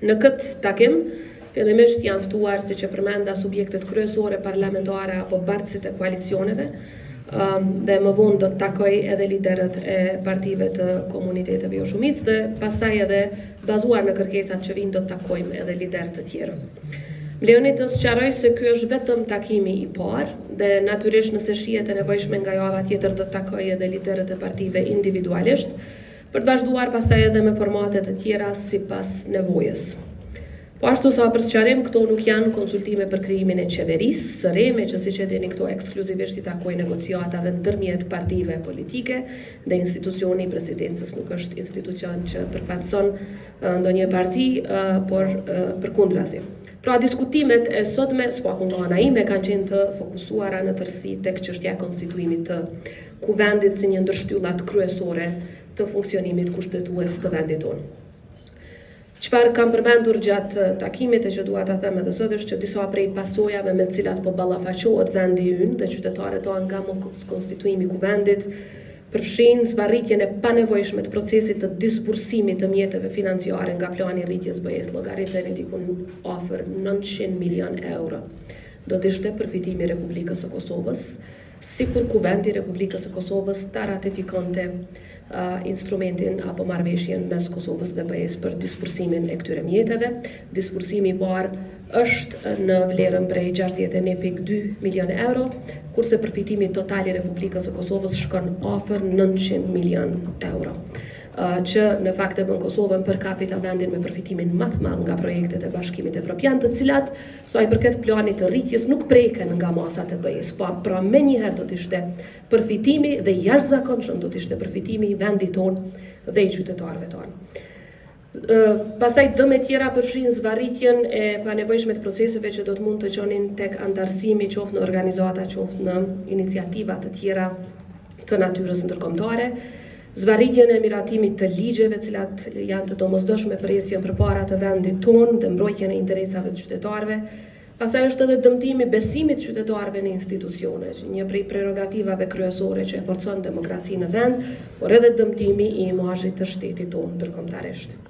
Në këtë takim, fillimisht janë ftuar, siç e përmenda, subjektet kryesore parlamentare apo bartësit e koalicioneve, dhe më vonë do të takoj edhe liderët e partive të komuniteteve jo shumicë dhe pastaj edhe bazuar në kërkesat që vinë do të takojmë edhe liderët të tjerë. Më lejoni të sqaroj se ky është vetëm takimi i parë dhe natyrisht nëse shihet e nevojshme nga java tjetër do të takoj edhe liderët e partive individualisht për të vazhduar pastaj edhe me formate të tjera sipas nevojës. Po ashtu sa për sqarim, këto nuk janë konsultime për krijimin e qeverisë së re, me që siç e dini këto ekskluzivisht i takojnë negociatave ndërmjet partive politike dhe institucioni i presidencës nuk është institucion që përfaqëson ndonjë parti, por përkundrazi. Pra diskutimet e sotme, s'paku nga ana ime, kanë qenë të fokusuara në tërësi tek çështja e konstituimit të kuvendit si një ndër shtyllat kryesore të funksionimit kushtetues të vendit tonë. Çfarë kam përmendur gjatë takimit e që dua ta them edhe sot është që disa prej pasojave me të cilat po ballafaqohet vendi ynë dhe qytetarët tonë nga mos konstituimi i kuvendit përfshin zvarritjen e panevojshme të procesit të disbursimit të mjeteve financiare nga plani i rritjes BE-s, llogaritën diku afër 900 milion euro. Do të ishte përfitimi i Republikës së Kosovës, sikur kuvendi i Republikës së Kosovës ta ratifikonte instrumentin apo marrëveshjen mes Kosovës dhe BE-s për disbursimin e këtyre mjeteve. Disbursimi i parë është në vlerën prej 61.2 milion euro, kurse përfitimi total i Republikës së Kosovës shkon afër 900 milion euro. Që në fakt e bën Kosovën për capita vendin me përfitimin më të madh nga projektet e Bashkimit Evropian, të cilat sa i përket planit të rritjes nuk preken nga masat e BE-s, po pra menjëherë do të ishte përfitimi dhe jashtëzakonshëm do të ishte përfitimi i vendit tonë dhe i qytetarëve tonë. Pastaj dëmet tjera përfshin zvarritjen e panevojshme të proceseve që do të mund të qonin tek antarësimi qoftë në organizata, qoftë në iniciativa të tjera të natyrës ndërkombëtare, zvarritjen e miratimit të ligjeve, të cilat janë të domosdoshme për ecjen përpara të vendit tonë dhe mbrojtjen e interesave të qytetarëve. Pastaj është edhe dëmtimi besimit të qytetarëve në institucione, një prej prerogativave kryesore që e forcon demokracinë në vend, por edhe dëmtimi i imazhit të shtetit tonë ndërkombëtarisht.